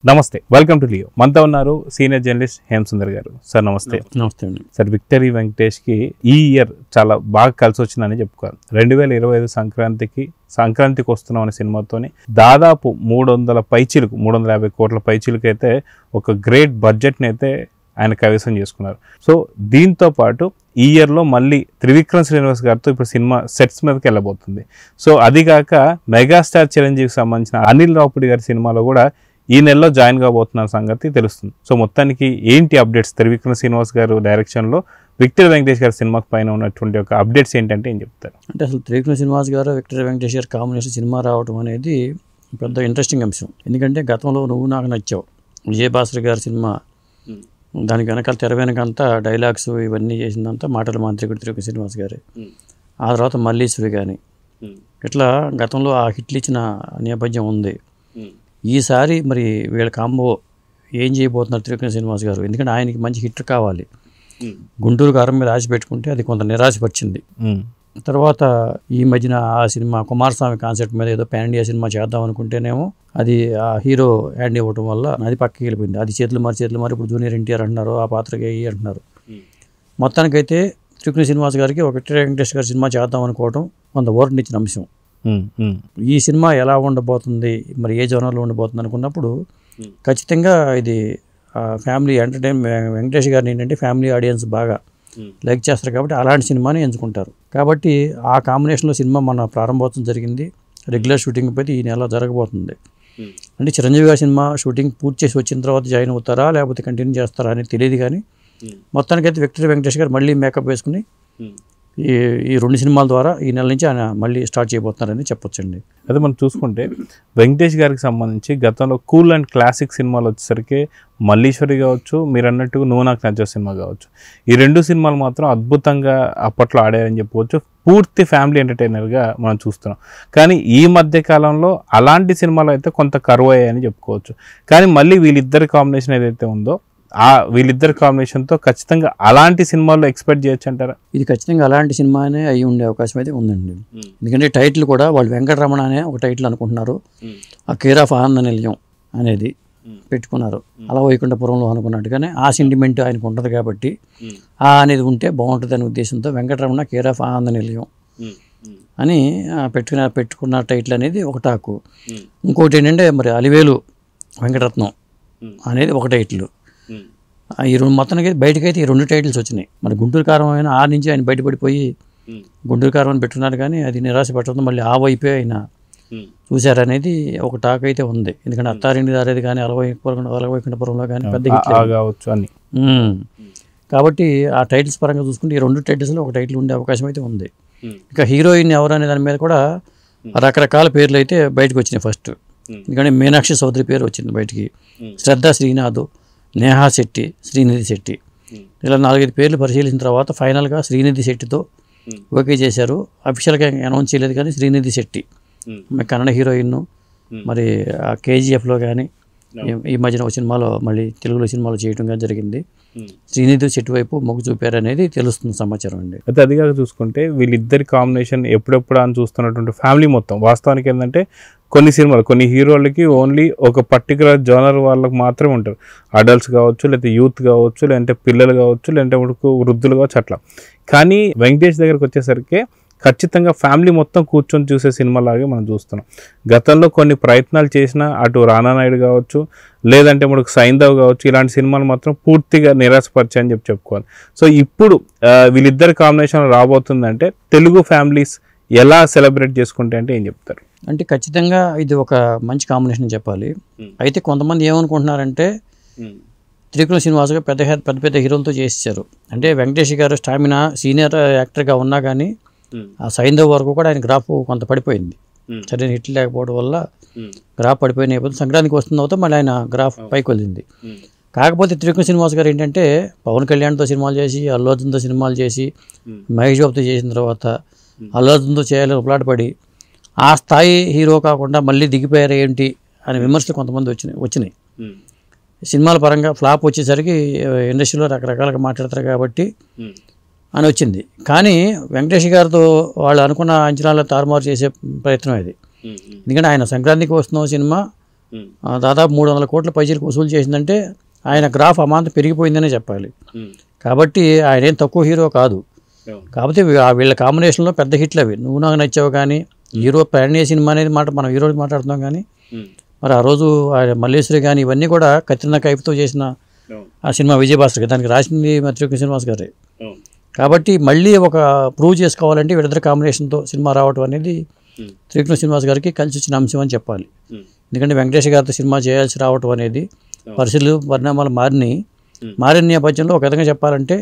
నమస్తే, welcome to Leo. మనతో ఉన్నారు సీనియర్ జర్నలిస్ట్ హేమసుందర్ గారు. సార్ నమస్తే. నమస్తే అండి. సార్, విక్టరీ వెంకటేష్కి ఈ ఇయర్ చాలా బాగా కలిసి వచ్చిందని చెప్పుకోవాలి. 2025 సంక్రాంతికి వస్తున్నాం అనే సినిమాతోని దాదాపు 350 కోట్ల పైచీలకు అయితే ఒక గ్రేట్ బడ్జెట్ని అయితే ఆయన కైవసం చేసుకున్నారు. సో దీంతో పాటు ఈ ఇయర్లో మళ్ళీ త్రివిక్రమ్ శ్రీనివాస్ గారితో ఇప్పుడు సినిమా సెట్స్ మీదకి వెళ్ళబోతుంది. సో అది కాక మెగాస్టార్ చిరంజీవికి సంబంధించిన అనిల్ రావుపూడి గారి సినిమాలో కూడా ఈ నెలలో జాయిన్ కాబోతున్న సంగతి తెలుస్తుంది. సో మొత్తానికి ఏంటి అప్డేట్స్, త్రివిక్రమ్ శ్రీనివాస్ గారు డైరెక్షన్లో విక్టరీ వెంకటేష్ గారి సినిమా పైన ఉన్నటువంటి ఒక అప్డేట్స్ ఏంటంటే ఏం చెప్తారు? అంటే అసలు త్రివిక్రమ్ శ్రీనివాస్ గారు విక్టరీ వెంకటేష్ గారు కాంబినేషన్ సినిమా రావడం అనేది పెద్ద ఇంట్రెస్టింగ్ అంశం. ఎందుకంటే గతంలో నువ్వు నాకు నచ్చావు విజయభాస్కర్ గారి సినిమా, దానికి వెనకాల తెర వెనకంతా డైలాగ్స్ ఇవన్నీ చేసిందంతా మాటల మాంత్రికుడు త్రివిక్రమ్ శ్రీనివాస్ గారే. ఆ తర్వాత మల్లీశ్వరి కానీ ఇట్లా గతంలో ఆ హిట్లు ఇచ్చిన నేపథ్యం ఉంది. ఈసారి మరి వీళ్ళ కాంబో ఏం చేయబోతున్నారు త్రివిక్రమ్ శ్రీనివాస్ గారు? ఎందుకంటే ఆయనకి మంచి హిట్ కావాలి. గుంటూరు కారం మీద ఆశ పెట్టుకుంటే అది కొంత నిరాశపరిచింది. తర్వాత ఈ మధ్యన ఆ సినిమా కుమారస్వామి కాన్సెప్ట్ మీద ఏదో పాన్ ఇండియా సినిమా చేద్దాం అనుకుంటేనేమో అది ఆ హీరో హ్యాండ్ ఇవ్వటం వల్ల అది పక్కకి వెళ్ళిపోయింది. అది చేతులు మారి ఇప్పుడు జూనియర్ ఎన్టీఆర్ అంటున్నారు, ఆ పాత్రకి అంటున్నారు. మొత్తానికైతే త్రివిక్రమ్ శ్రీనివాస్ గారికి ఒక విక్టరీ వెంకటేష్ గారి సినిమా చేద్దాం అనుకోవడం కొంత ఓరనిచ్చిన అంశం. ఈ సినిమా ఎలా ఉండబోతుంది, మరి ఏ జోనర్లో ఉండబోతుంది అనుకున్నప్పుడు ఖచ్చితంగా ఇది ఫ్యామిలీ ఎంటర్టైన్మెంట్. వెంకటేష్ గారిని ఏంటంటే ఫ్యామిలీ ఆడియన్స్ బాగా లైక్ చేస్తారు కాబట్టి అలాంటి సినిమాని ఎంచుకుంటారు. కాబట్టి ఆ కాంబినేషన్లో సినిమా మన ప్రారంభోత్సవం జరిగింది. రెగ్యులర్ షూటింగ్ పోతే ఈ నెల జరగబోతుంది. అంటే చిరంజీవి గారి సినిమా షూటింగ్ పూర్తి చేసి వచ్చిన తర్వాత జాయిన్ అవుతారా లేకపోతే కంటిన్యూ చేస్తారా అనేది తెలియదు. కానీ మొత్తానికైతే విక్టరీ వెంకటేష్ గారు మళ్ళీ మేకప్ వేసుకుని ఈ 2 సినిమాల ద్వారా ఈ నెల నుంచి ఆయన మళ్ళీ స్టార్ట్ చేయబోతున్నారని చెప్పొచ్చండి. అదే మనం చూసుకుంటే వెంకటేష్ గారికి సంబంధించి గతంలో కూల్ అండ్ క్లాసిక్ సినిమాలు వచ్చేసరికి మల్లీశ్వరి కావచ్చు, మీరు అన్నట్టు నువ్వు నాకు నచ్చే సినిమా కావచ్చు, ఈ 2 సినిమాలు మాత్రం అద్భుతంగా అప్పట్లో ఆడారని చెప్పవచ్చు. పూర్తి ఫ్యామిలీ ఎంటర్టైనర్గా మనం చూస్తున్నాం. కానీ ఈ మధ్య కాలంలో అలాంటి సినిమాలు అయితే కొంత కరువు అయ్యాయని చెప్పుకోవచ్చు. కానీ మళ్ళీ వీళ్ళిద్దరి కాంబినేషన్ ఏదైతే ఉందో వీళ్ళిద్దరి కాంబినేషన్తో ఖచ్చితంగా అలాంటి సినిమాల్లో ఎక్స్పెక్ట్ చేయొచ్చు అంటారా? ఇది ఖచ్చితంగా అలాంటి సినిమానే అయి ఉండే అవకాశం అయితే ఉందండి. ఎందుకంటే టైటిల్ కూడా వాళ్ళు వెంకటరమణ అనే ఒక టైటిల్ అనుకుంటున్నారు. ఆ కేర్ ఆఫ్ ఆనంద నిలయం అనేది పెట్టుకున్నారు. అలా వైకుంఠపురంలో అనుకున్నట్టుగానే ఆ సెంటిమెంట్ ఆయనకు ఉంటుంది కాబట్టి అనేది ఉంటే బాగుంటుంది అనే ఉద్దేశంతో వెంకటరమణ కేర్ ఆఫ్ ఆనంద నిలయం అని పెట్టుకున్న టైటిల్ అనేది ఒక టాకు. ఇంకోటి ఏంటంటే మరి అలివేలు వెంకటరత్నం అనేది ఒక టైటిల్. ఈ 2 మొత్తానికి బయటకైతే ఈ 2 టైటిల్స్ వచ్చినాయి. మరి గుంటూరు కారం అయినా ఆ నుంచి ఆయన బయటపడిపోయి గుంటూరు కారం అని పెట్టుకున్నారు. కానీ అది నిరాశ పట్టడం మళ్ళీ ఆ వైపే ఆయన చూశారనేది ఒక టాక్ అయితే ఉంది. ఎందుకంటే అత్తారింటి దారేది కానీ అలవైకుంఠపురంలో కానీ పెద్ద హిట్ కావచ్చు అని. కాబట్టి ఆ టైటిల్స్ పరంగా చూసుకుంటే ఈ 2 టైటిల్స్లో ఒక టైటిల్ ఉండే అవకాశం అయితే ఉంది. ఇక హీరోయిన్ ఎవరు అనే దాని మీద కూడా రకరకాల పేర్లు అయితే బయటకు వచ్చినాయి. ఫస్ట్ ఎందుకంటే మీనాక్షి చౌదరి పేరు వచ్చింది బయటికి, శ్రద్ధ శ్రీనాథ్, నేహా శెట్టి, శ్రీనిధి శెట్టి, ఇలా 4-5 పేర్లు పరిశీలించిన తర్వాత ఫైనల్గా శ్రీనిధి శెట్టితో ఓకే చేశారు. అఫీషియల్గా అనౌన్స్ చేయలేదు కానీ శ్రీనిధి శెట్టి కన్నడ హీరోయిన్, మరి ఆ కేజీఎఫ్లో కానీ ఈ మధ్యన ఒక సినిమాలో మళ్ళీ తెలుగులో సినిమాలో చేయడం కానీ జరిగింది. శ్రీనిధి శెట్టి వైపు మొగ్గు చూపారు అనేది తెలుస్తున్న సమాచారం అండి. అయితే అదిగా చూసుకుంటే వీళ్ళిద్దరి కాంబినేషన్ ఎప్పుడెప్పుడు అని చూస్తున్నటువంటి ఫ్యామిలీ మొత్తం వాస్తవానికి ఏంటంటే కొన్ని సినిమాలు కొన్ని హీరోలకి ఓన్లీ ఒక పర్టికులర్ జోనర్ వాళ్ళకి మాత్రమే ఉంటారు. అడల్ట్స్ కావచ్చు, లేకపోతే యూత్ కావచ్చు, లేదంటే పిల్లలు కావచ్చు, లేదంటే వృద్ధులు కావచ్చు, అట్లా. కానీ వెంకటేష్ దగ్గరకు వచ్చేసరికి ఖచ్చితంగా ఫ్యామిలీ మొత్తం కూర్చొని చూసే సినిమాలాగే మనం చూస్తున్నాం. గతంలో కొన్ని ప్రయత్నాలు చేసినా అటు రానా నాయుడు కావచ్చు, లేదంటే మనకు సైంధవ్ కావచ్చు, ఇలాంటి సినిమాలు మాత్రం పూర్తిగా నిరాశపరిచాయని చెప్పుకోవాలి. సో ఇప్పుడు వీళ్ళిద్దరి కాంబినేషన్ రాబోతుందంటే తెలుగు ఫ్యామిలీస్ ఎలా సెలబ్రేట్ చేసుకుంటే అంటే ఏం చెప్తారు? అంటే ఖచ్చితంగా ఇది ఒక మంచి కాంబినేషన్ చెప్పాలి. అయితే కొంతమంది ఏమనుకుంటున్నారంటే త్రివిక్రమ్ శ్రీనివాస్ గారు పెద్ద హీరోలతో చేశారు. అంటే వెంకటేష్ గారు స్టామినా సీనియర్ యాక్టర్గా ఉన్నా కానీ ఆ సైంధవ్ వరకు కూడా ఆయన గ్రాఫ్ కొంత పడిపోయింది. సరైన హిట్ లేకపోవడం వల్ల గ్రాఫ్ పడిపోయిన నేపథ్యం సంక్రాంతికి వస్తున్న తర్వాత మళ్ళీ ఆయన గ్రాఫ్ పైకి వెళ్ళింది. కాకపోతే త్రివిక్రమ్ శ్రీనివాస్ గారు ఏంటంటే పవన్ కళ్యాణ్తో సినిమాలు చేసి, అల్లు అర్జున్తో సినిమాలు చేసి, మహేష్ బాబుతో చేసిన తర్వాత అల్లు అర్జున్తో చేయాలని ఉపలాటపడి ఆ స్థాయి హీరో కాకుండా మళ్ళీ దిగిపోయారు ఏంటి అనే విమర్శలు కొంతమంది వచ్చినాయి. సినిమాల పరంగా ఫ్లాప్ వచ్చేసరికి ఇండస్ట్రీలో రకరకాలుగా మాట్లాడతారు కాబట్టి అని వచ్చింది. కానీ వెంకటేష్ గారితో వాళ్ళు అనుకున్న అంచనాలను తారుమారు చేసే ప్రయత్నం ఇది. ఎందుకంటే ఆయన సంక్రాంతికి వస్తున్న సినిమా దాదాపు 300 కోట్ల పైచీలకు వసూలు చేసిందంటే ఆయన గ్రాఫ్ అమాంతం పెరిగిపోయిందనే చెప్పాలి. కాబట్టి ఆయన ఏం తక్కువ హీరో కాదు. కాకపోతే వీళ్ళ కాంబినేషన్లో పెద్ద హిట్లు అవి. నువ్వు నాకు నచ్చావు కానీ హీరో ప్యాన్ సినిమా అనేది మాట మనం హీరో మాట్లాడుతున్నాం కానీ మరి ఆ రోజు మల్లేశ్వరి కానీ ఇవన్నీ కూడా కత్రినా కైఫ్తో చేసిన ఆ సినిమా విజయభాస్కర్ దానికి రాసింది త్రివిక్రమ్ శ్రీనివాస్ గారే. కాబట్టి మళ్ళీ ఒక ప్రూవ్ చేసుకోవాలంటే వీళ్ళిద్దరు కాంబినేషన్తో సినిమా రావడం అనేది త్రివిక్రమ్ శ్రీనివాస్ గారికి కలిసి వచ్చిన అంశం అని చెప్పాలి. ఎందుకంటే వెంకటేష్ గారితో సినిమా చేయాల్సి రావటం అనేది పరిస్థితులు పరిణామాలు మారిన నేపథ్యంలో ఒక విధంగా చెప్పాలంటే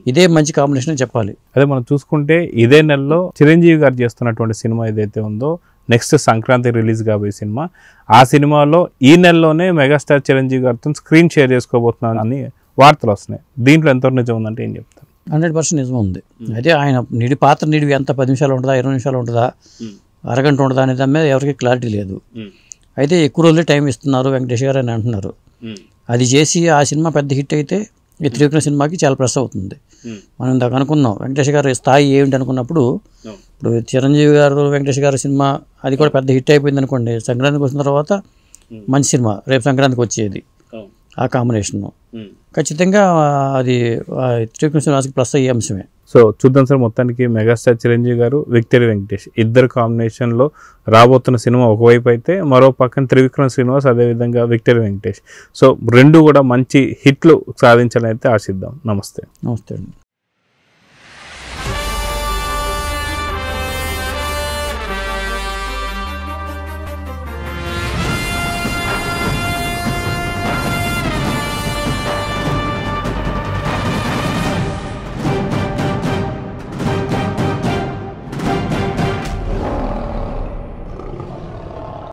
ఇదే మంచి కాంబినేషన్ అని చెప్పాలి. అదే మనం చూసుకుంటే ఇదే నెలలో చిరంజీవి గారు చేస్తున్నటువంటి సినిమా ఏదైతే ఉందో నెక్స్ట్ సంక్రాంతి రిలీజ్ కాబోయే సినిమా, ఆ సినిమాలో ఈ నెలలోనే మెగాస్టార్ చిరంజీవి గారితో స్క్రీన్ షేర్ చేసుకోబోతున్నాను అని వార్తలు వస్తున్నాయి. దీంట్లో ఎంత నిజం ఉందంటే ఏం చెప్తారు? 100% నిజం ఉంది. అయితే ఆయన పాత్ర ఎంత 10 నిమిషాలు ఉంటుందా, 20 నిమిషాలు ఉంటుందా, అరగంట ఉంటుందా అనే దాని మీద ఎవరికి క్లారిటీ లేదు. అయితే ఎక్కువ రోజులే టైం ఇస్తున్నారు వెంకటేష్ గారు అని అంటున్నారు. అది చేసి ఆ సినిమా పెద్ద హిట్ అయితే ఈ త్రివిక్రమ్ సినిమాకి చాలా ప్లస్ అవుతుంది. మనం ఇందాక అనుకున్నాం వెంకటేష్ గారి స్థాయి ఏమిటి అనుకున్నప్పుడు, ఇప్పుడు చిరంజీవి గారు వెంకటేష్ గారి సినిమా అది కూడా పెద్ద హిట్ అయిపోయింది అనుకోండి, సంక్రాంతికి వచ్చిన తర్వాత మంచి సినిమా రేపు సంక్రాంతికి వచ్చేది ఆ కాంబినేషన్ ఖచ్చితంగా అది త్రివిక్రమ్ శ్రీనివాస్కి ప్లస్ అయ్యే అంశమే. సో చూద్దాం సార్, మొత్తానికి మెగాస్టార్ చిరంజీవి గారు విక్టరీ వెంకటేష్ ఇద్దరు కాంబినేషన్లో రాబోతున్న సినిమా ఒకవైపు అయితే, మరో పక్కన త్రివిక్రమ్ శ్రీనివాస్ అదేవిధంగా విక్టరీ వెంకటేష్. సో రెండు కూడా మంచి హిట్లు సాధించాలని అయితే ఆశిద్దాం. నమస్తే. నమస్తే అండి.